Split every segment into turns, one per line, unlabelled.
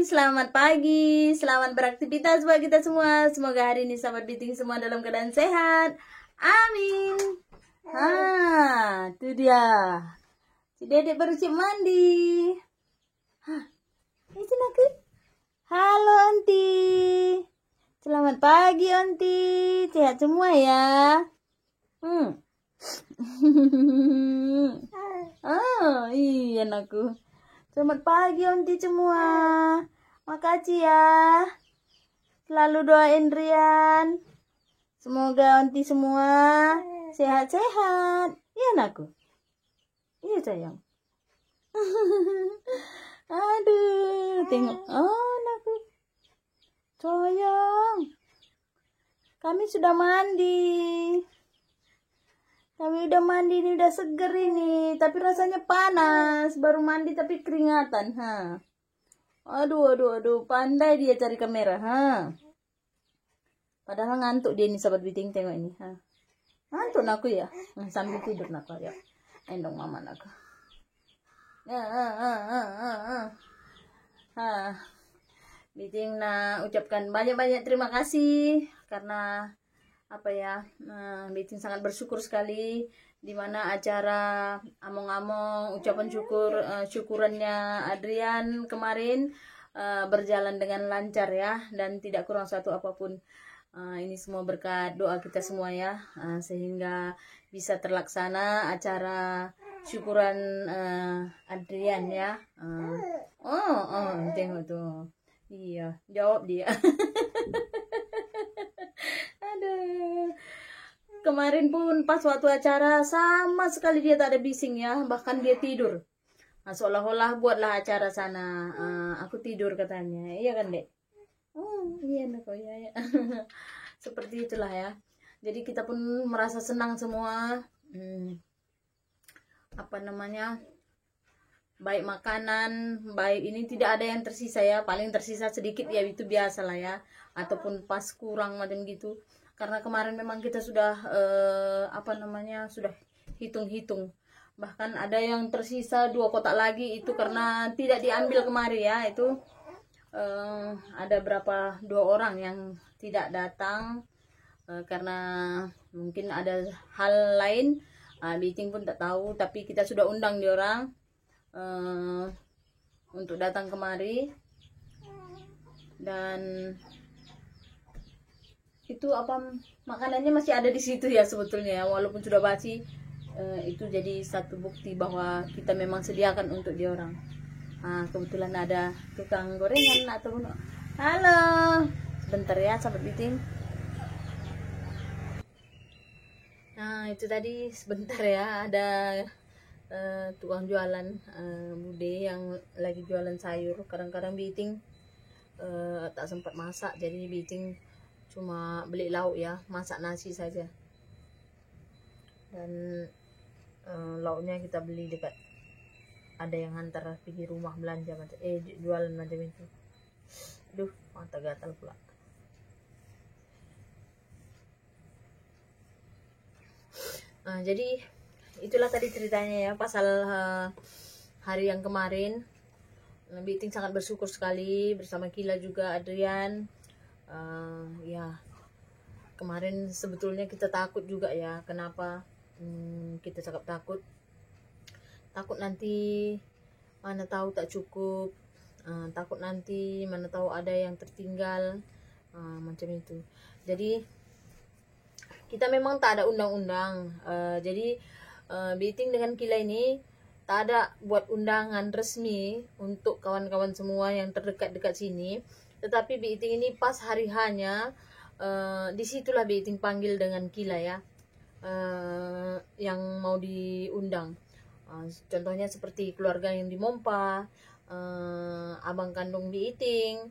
selamat pagi, selamat beraktivitas buat kita semua. Semoga hari ini sahabat Biting semua dalam keadaan sehat. Amin. Itu dia. Si Dedek baru siap mandi. Itu aku. Halo Onti. Selamat pagi Onti. Sehat semua ya. Iya anakku. Selamat pagi Onti semua. Makasih ya. Selalu doain Rian. Semoga Onti semua sehat-sehat. Iya anakku. Iya sayang. Aduh, tengok. Anakku. Sayang. Kami sudah mandi. Kami udah mandi, ini udah seger ini, tapi rasanya panas. Baru mandi tapi keringatan, Aduh, pandai dia cari kamera, Padahal ngantuk dia nih sahabat Biting, tengok ini, Ngantuk aku ya, sambil tidur aku ya. Endong mama aku. Biting ucapkan banyak-banyak terima kasih karena Biting sangat bersyukur sekali dimana acara among-among ucapan syukurannya Adrian kemarin berjalan dengan lancar ya, dan tidak kurang satu apapun. Ini semua berkat doa kita semua ya, sehingga bisa terlaksana acara syukuran Adrian ya. Tengok tuh. Iya, jawab dia. Aduh. Kemarin pun pas waktu acara sama sekali dia tak ada bising ya, bahkan dia tidur. Seolah-olah buatlah acara sana, aku tidur katanya. Iya kan Dek? Iya nak ya. Seperti itulah ya. Jadi kita pun merasa senang semua. Baik makanan, baik ini tidak ada yang tersisa ya. Paling tersisa sedikit ya, itu biasalah ya. Ataupun pas kurang macam gitu. Karena kemarin memang kita sudah sudah hitung-hitung. Bahkan ada yang tersisa 2 kotak lagi, itu karena tidak diambil kemarin ya. Itu ada 2 orang yang tidak datang karena mungkin ada hal lain. Biting pun tak tahu, tapi kita sudah undang dia orang untuk datang kemari. Dan itu makanannya masih ada di situ ya sebetulnya ya, walaupun sudah basi. Itu jadi satu bukti bahwa kita memang sediakan untuk dia orang. Kebetulan ada tukang gorengan atau halo, sebentar ya sahabat Biting. Itu tadi sebentar ya, ada tukang jualan bude yang lagi jualan sayur. Kadang-kadang Biting tak sempat masak, jadi Biting cuma beli lauk ya, masak nasi saja. Dan lauknya kita beli dekat, ada yang hantar pergi rumah belanja macam jualan macam itu. Aduh, mata gatal pula. Jadi itulah tadi ceritanya ya, pasal hari yang kemarin. Biting sangat bersyukur sekali bersama Kila juga Adrian. Ya, kemarin sebetulnya kita takut juga ya. Kenapa kita cakap takut nanti mana tahu tak cukup, takut nanti mana tahu ada yang tertinggal, macam itu. Jadi kita memang tak ada undang-undang. Jadi Biting dengan Kila ini tak ada buat undangan resmi untuk kawan-kawan semua yang terdekat-dekat sini. Tetapi Biting ini pas hari hanya disitulah Biting panggil dengan Kila ya, yang mau diundang. Contohnya seperti keluarga yang di Mompa, abang kandung Biting,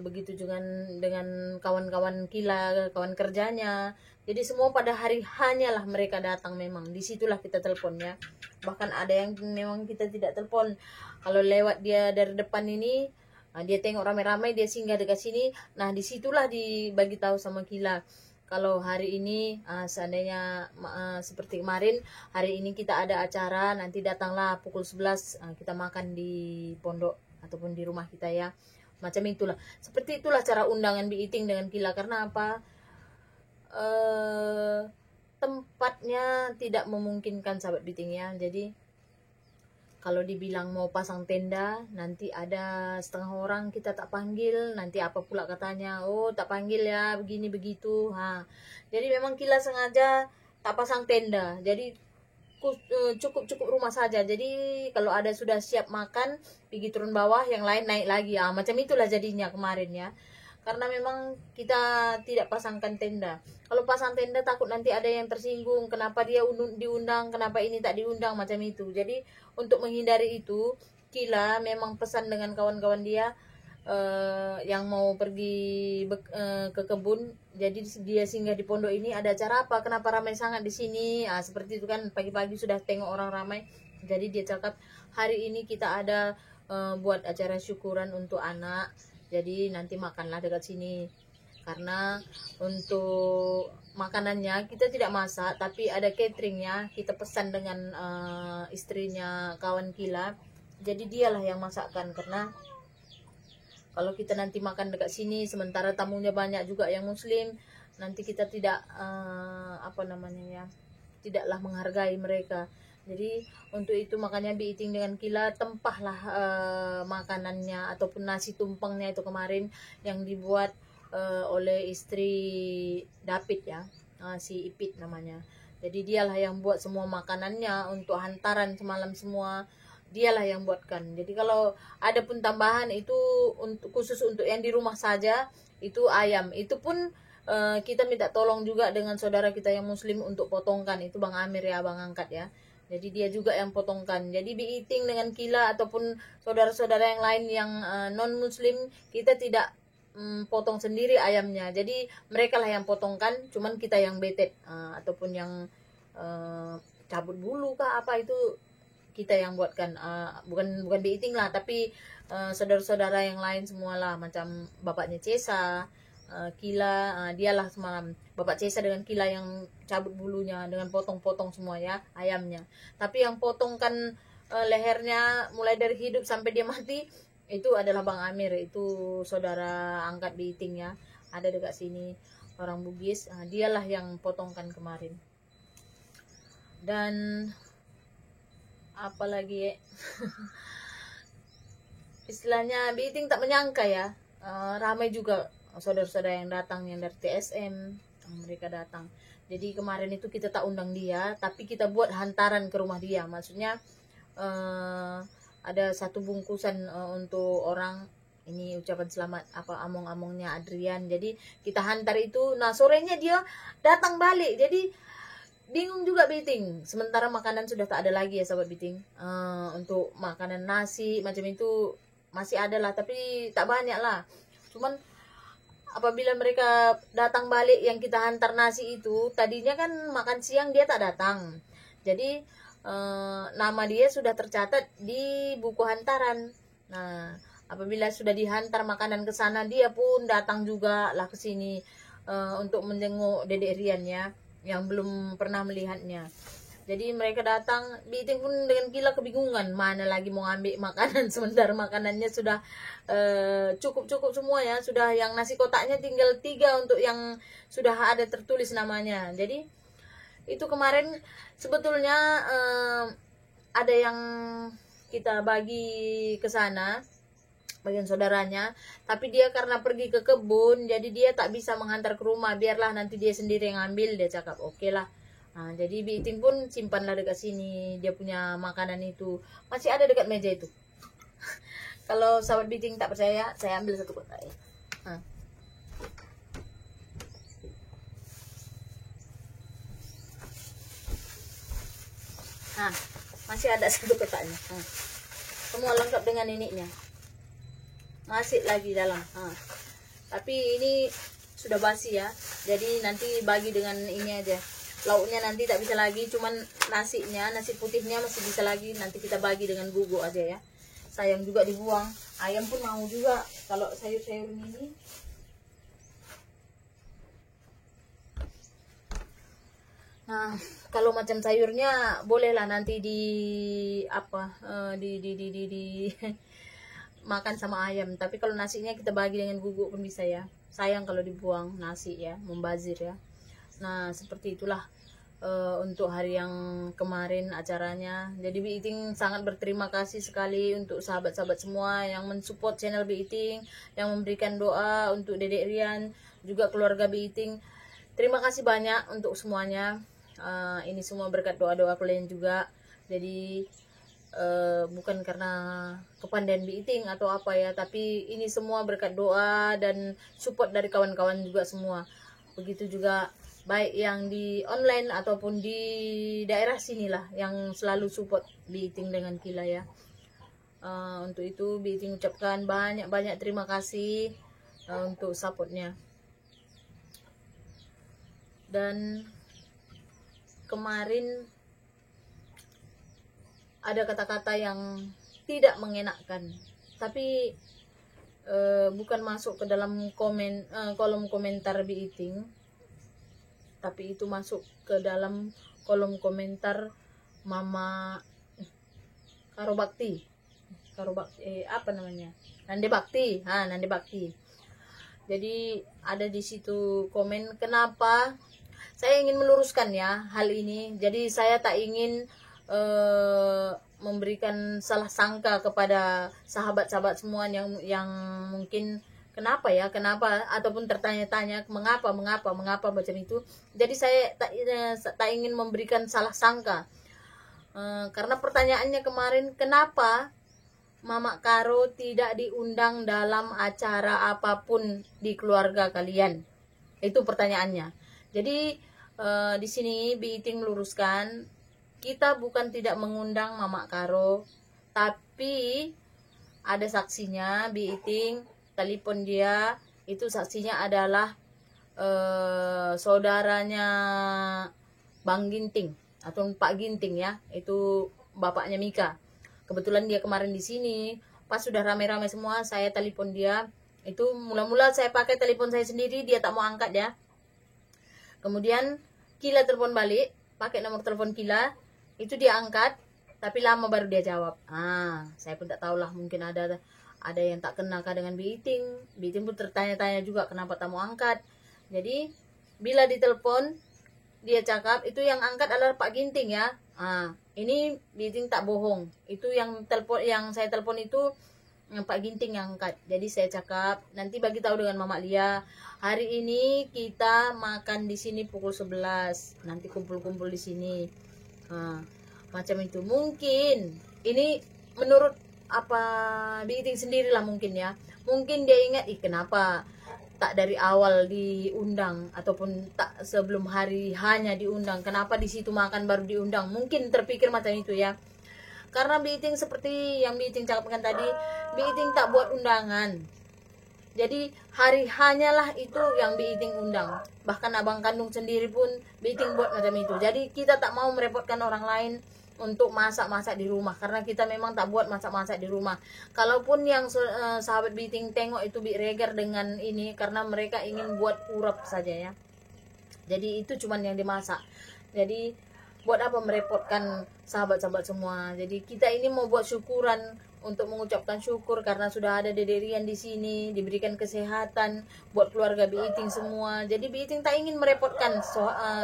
begitu juga dengan kawan-kawan Kila, kawan kerjanya. Jadi semua pada hari hanya lah mereka datang, memang disitulah kita telepon ya. Bahkan ada yang memang kita tidak telepon, kalau lewat dia dari depan ini, dia tengok ramai-ramai, dia singgah dekat sini. Nah disitulah dibagi tahu sama Kila, kalau hari ini seandainya seperti kemarin, hari ini kita ada acara, nanti datanglah pukul 11, kita makan di pondok ataupun di rumah kita ya. Macam itulah. Seperti itulah cara undangan Biiting dengan Kila. Karena apa? Tempatnya tidak memungkinkan sahabat Biting ya. Jadi kalau dibilang mau pasang tenda, nanti ada setengah orang kita tak panggil, nanti apa pula katanya, oh tak panggil ya, begini begitu. Jadi memang Kila sengaja tak pasang tenda. Jadi cukup rumah saja. Jadi kalau ada sudah siap makan, pergi turun bawah, yang lain naik lagi. Macam itulah jadinya kemarin ya. Karena memang kita tidak pasangkan tenda. Kalau pasang tenda takut nanti ada yang tersinggung, kenapa dia diundang, kenapa ini tak diundang, macam itu. Jadi untuk menghindari itu, Kila memang pesan dengan kawan-kawan dia yang mau pergi ke kebun. Jadi dia singgah di pondok ini, ada acara apa, kenapa ramai sangat di sini, seperti itu kan. Pagi-pagi sudah tengok orang ramai. Jadi dia cakap, hari ini kita ada buat acara syukuran untuk anak, jadi nanti makanlah dekat sini. Karena untuk makanannya kita tidak masak, tapi ada cateringnya, kita pesan dengan istrinya kawan Kila. Jadi dialah yang masakkan. Karena kalau kita nanti makan dekat sini, sementara tamunya banyak juga yang muslim, nanti kita tidak tidaklah menghargai mereka. Jadi untuk itu makanya Biiting dengan Kila tempahlah makanannya ataupun nasi tumpengnya itu kemarin yang dibuat oleh istri David ya, si Ipit namanya. Jadi dialah yang buat semua makanannya untuk hantaran semalam semua, dialah yang buatkan. Jadi kalau ada pun tambahan itu khusus untuk yang di rumah saja, itu ayam. Itu pun kita minta tolong juga dengan saudara kita yang muslim untuk potongkan. Itu Bang Amir ya, Bang angkat ya. Jadi dia juga yang potongkan. Jadi Biiting dengan Kila ataupun saudara-saudara yang lain yang non muslim, kita tidak potong sendiri ayamnya. Jadi mereka lah yang potongkan, cuman kita yang betet ataupun yang cabut bulu kah apa, itu kita yang buatkan. Bukan Biiting lah, tapi saudara-saudara yang lain semualah, macam bapaknya Cesa, Kila, dialah semalam Bapak Cesa dengan Kila yang cabut bulunya dengan potong-potong semua ya ayamnya. Tapi yang potongkan lehernya mulai dari hidup sampai dia mati itu adalah Bang Amir, itu saudara angkat Biiting ya, ada dekat sini, orang Bugis. Dialah yang potongkan kemarin. Dan apalagi istilahnya Biiting tak menyangka ya, ramai juga saudara-saudara yang datang, yang dari TSM mereka datang. Jadi kemarin itu kita tak undang dia, tapi kita buat hantaran ke rumah dia. Maksudnya ada satu bungkusan untuk orang ini, ucapan selamat apa among-amongnya Adrian. Jadi kita hantar itu. Nah sorenya dia datang balik. Jadi bingung juga Biiting. Sementara makanan sudah tak ada lagi ya sahabat Biiting. Untuk makanan nasi macam itu masih ada lah, tapi tak banyak lah. Cuman apabila mereka datang balik yang kita hantar nasi itu, tadinya kan makan siang dia tak datang. Jadi nama dia sudah tercatat di buku hantaran. Nah, apabila sudah dihantar makanan ke sana, dia pun datang juga lah ke sini untuk menjenguk Dedek Rian ya, yang belum pernah melihatnya. Jadi mereka datang, Biiting pun dengan Kila kebingungan mana lagi mau ambil makanan, sementara makanannya sudah cukup semua ya. Sudah yang nasi kotaknya tinggal 3 untuk yang sudah ada tertulis namanya. Jadi itu kemarin sebetulnya ada yang kita bagi ke sana, bagian saudaranya, tapi dia karena pergi ke kebun, jadi dia tak bisa menghantar ke rumah. Biarlah nanti dia sendiri yang ambil, dia cakap oke lah. Jadi Biiting pun simpanlah dekat sini dia punya makanan itu, masih ada dekat meja itu. Kalau sahabat Biiting tak percaya, saya ambil satu kotak ya. Masih ada satu kotaknya. Semua lengkap dengan ininya. Masih lagi dalam. Tapi ini sudah basi ya. Jadi nanti bagi dengan ini aja. Lauknya nanti tak bisa lagi, cuman nasinya, nasi putihnya masih bisa lagi. Nanti kita bagi dengan gugu aja ya. Sayang juga dibuang. Ayam pun mau juga kalau sayur-sayur ini. Nah, kalau macam sayurnya bolehlah nanti di makan sama ayam. Tapi kalau nasinya kita bagi dengan guguk pun bisa ya. Sayang kalau dibuang nasi ya, membazir ya. Nah seperti itulah untuk hari yang kemarin acaranya. Jadi Bi Iting sangat berterima kasih sekali untuk sahabat-sahabat semua yang mensupport channel Bi Iting, yang memberikan doa untuk Dedek Rian, juga keluarga Bi Iting. Terima kasih banyak untuk semuanya. Ini semua berkat doa-doa kalian juga. Jadi bukan karena kepandaian Bi Iting atau apa ya, tapi ini semua berkat doa dan support dari kawan-kawan juga semua. Begitu juga baik yang di online ataupun di daerah sinilah yang selalu support Bi Iting dengan Kila ya. Untuk itu Bi Iting ucapkan banyak-banyak terima kasih untuk supportnya. Dan kemarin ada kata-kata yang tidak mengenakkan, tapi bukan masuk ke dalam kolom komentar Bi Iting, tapi itu masuk ke dalam kolom komentar Mama Karo Bakti, apa namanya, Nande Bakti, Nande Bakti. Jadi ada di situ komen, kenapa saya ingin meluruskan ya hal ini. Jadi saya tak ingin memberikan salah sangka kepada sahabat-sahabat semua yang mungkin kenapa ataupun tertanya-tanya mengapa macam itu. Jadi saya tak ingin memberikan salah sangka karena pertanyaannya kemarin, kenapa Mama Karo tidak diundang dalam acara apapun di keluarga kalian? Itu pertanyaannya. Jadi di sini Bi Iting meluruskan, kita bukan tidak mengundang Mama Karo, tapi ada saksinya. Bi Iting telepon dia, itu saksinya adalah saudaranya Bang Ginting atau Pak Ginting ya, itu bapaknya Mika. Kebetulan dia kemarin di sini, pas sudah rame-rame semua, saya telepon dia. Itu mula-mula saya pakai telepon saya sendiri, dia tak mau angkat ya. Kemudian Kila telepon balik, pakai nomor telepon Kila, itu dia angkat, tapi lama baru dia jawab. Saya pun tak tahulah, mungkin ada yang tak kenal dengan Bi Iting. Bi Iting pun tertanya-tanya juga kenapa tak mau angkat. Jadi bila ditelepon, dia cakap itu yang angkat adalah Pak Ginting ya. Ini Bi Iting tak bohong, itu yang saya telepon itu Pak Ginting yang angkat. Jadi saya cakap, nanti bagi tahu dengan Mama Lia, hari ini kita makan di sini pukul 11, nanti kumpul-kumpul di sini. Macam itu. Mungkin ini menurut apa Bi Iting sendirilah mungkin ya. Mungkin dia ingat, kenapa tak dari awal diundang ataupun tak sebelum hari hanya diundang, kenapa di situ makan baru diundang. Mungkin terpikir macam itu ya. Karena Bi Iting seperti yang Bi Iting cakapkan tadi, Bi Iting tak buat undangan. Jadi hari hanyalah itu yang Bi Iting undang. Bahkan abang kandung sendiri pun Bi Iting buat macam itu. Jadi kita tak mau merepotkan orang lain untuk masak-masak di rumah, karena kita memang tak buat masak-masak di rumah. Kalaupun yang sahabat Bi Iting tengok itu Bi Regar dengan ini, karena mereka ingin buat urap saja ya. Jadi itu cuman yang dimasak. Jadi buat apa merepotkan sahabat-sahabat semua. Jadi kita ini mau buat syukuran, untuk mengucapkan syukur karena sudah ada Dedek Rian di sini, diberikan kesehatan buat keluarga Bi Iting semua. Jadi Bi Iting tak ingin merepotkan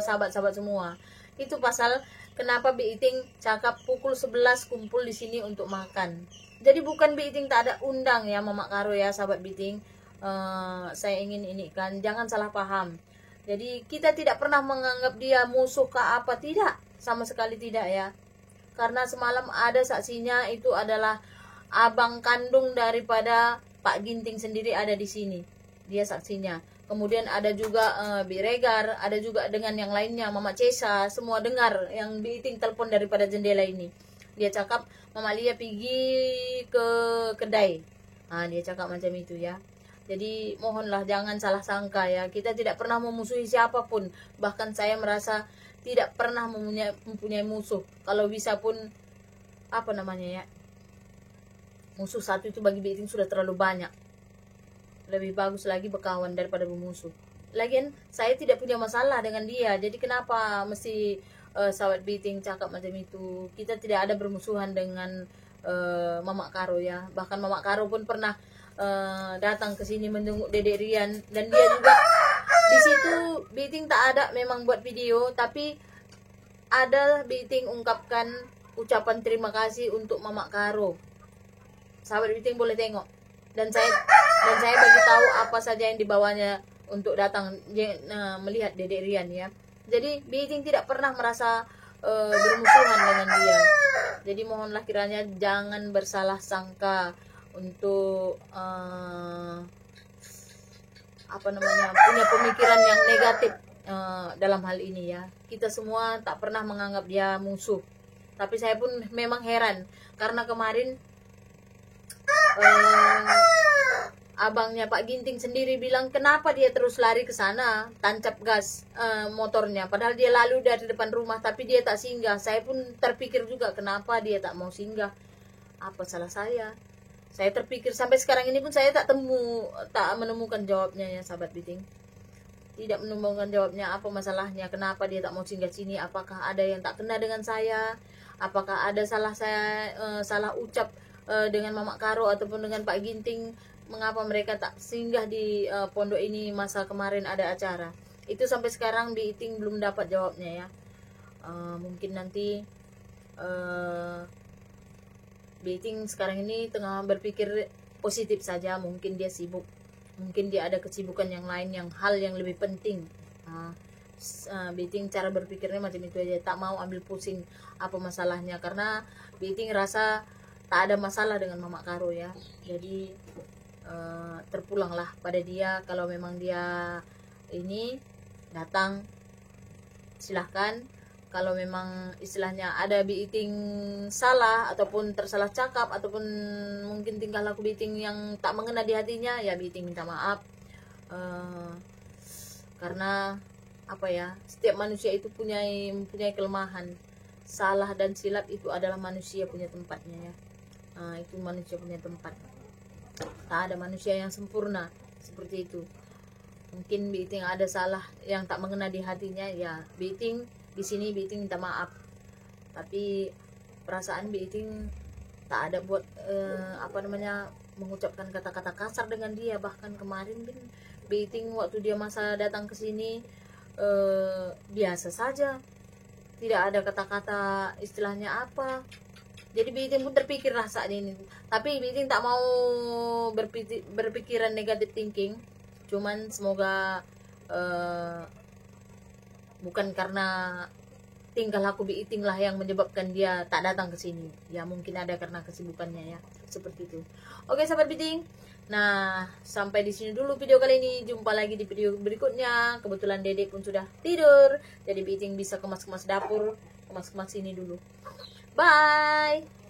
sahabat-sahabat semua. Itu pasal kenapa Bi Iting cakap pukul 11 kumpul di sini untuk makan. Jadi bukan Bi Iting tak ada undang ya Mama Karo ya sahabat Bi Iting. Saya ingin ini kan, jangan salah paham. Jadi kita tidak pernah menganggap dia musuh ke apa, tidak, sama sekali tidak ya. Karena semalam ada saksinya, itu adalah abang kandung daripada Pak Ginting sendiri ada di sini. Dia saksinya. Kemudian ada juga Bi Regar, ada juga dengan yang lainnya, Mama Cesa, semua dengar yang Bi Iting telepon daripada jendela ini. Dia cakap Mama Lia pergi ke kedai. Dia cakap macam itu ya. Jadi mohonlah jangan salah sangka ya. Kita tidak pernah memusuhi siapapun. Bahkan saya merasa tidak pernah mempunyai musuh. Kalau bisa pun apa namanya ya, musuh satu itu bagi Bi Iting sudah terlalu banyak. Lebih bagus lagi berkawan daripada bermusuh. Lagian saya tidak punya masalah dengan dia. Jadi kenapa mesti sahabat Bi Iting cakap macam itu? Kita tidak ada bermusuhan dengan Mama Karo ya. Bahkan Mama Karo pun pernah datang ke sini menjenguk Dedek Rian, dan dia juga di situ Biting tak ada memang buat video, tapi ada Biting ungkapkan ucapan terima kasih untuk Mama Karo. Sahabat Biting boleh tengok, dan saya bagi tahu apa saja yang dibawanya untuk datang melihat Dedek Rian ya. Jadi Biting tidak pernah merasa bermusuhan dengan dia. Jadi mohonlah kiranya jangan bersalah sangka untuk punya pemikiran yang negatif dalam hal ini ya. Kita semua tak pernah menganggap dia musuh. Tapi saya pun memang heran karena kemarin abangnya Pak Ginting sendiri bilang kenapa dia terus lari ke sana, tancap gas motornya, padahal dia lalu dari depan rumah tapi dia tak singgah. Saya pun terpikir juga kenapa dia tak mau singgah, apa salah saya terpikir sampai sekarang ini pun saya tak menemukan jawabnya ya sahabat Biting. Tidak menemukan jawabnya apa masalahnya, kenapa dia tak mau singgah sini. Apakah ada yang tak kena dengan saya, apakah ada salah ucap dengan Mama Karo ataupun dengan Pak Ginting, mengapa mereka tak singgah di pondok ini masa kemarin ada acara. Itu sampai sekarang Biting belum dapat jawabnya ya. Mungkin nanti Biting sekarang ini tengah berpikir positif saja, mungkin dia sibuk, mungkin dia ada kesibukan yang lain, hal yang lebih penting. Biting cara berpikirnya macam itu aja, tak mau ambil pusing apa masalahnya, karena Biting rasa tak ada masalah dengan Mama Karo ya. Jadi terpulanglah pada dia. Kalau memang dia ini datang silahkan. Kalau memang istilahnya ada Biting salah ataupun tersalah cakap ataupun mungkin tingkah laku Biting yang tak mengena di hatinya, ya Biting minta maaf. Karena apa ya, setiap manusia itu punya kelemahan. Salah dan silap itu adalah manusia punya tempatnya ya. Itu manusia punya tempat. Tak ada manusia yang sempurna seperti itu. Mungkin Biting ada salah yang tak mengena di hatinya, ya Biting di sini Biting minta maaf. Tapi perasaan Biting tak ada buat mengucapkan kata-kata kasar dengan dia. Bahkan kemarin Biting waktu dia masa datang ke sini biasa saja, tidak ada kata-kata istilahnya apa. Jadi Biting pun terpikir lah saat ini, tapi Biting tak mau berpikiran negatif thinking. Cuman semoga bukan karena tingkah laku Biting lah yang menyebabkan dia tak datang ke sini. Ya mungkin ada karena kesibukannya ya, seperti itu. Oke sahabat Biting. Nah, sampai di sini dulu video kali ini. Jumpa lagi di video berikutnya. Kebetulan Dedek pun sudah tidur, jadi Biting bisa kemas-kemas dapur, kemas-kemas ini dulu. Bye.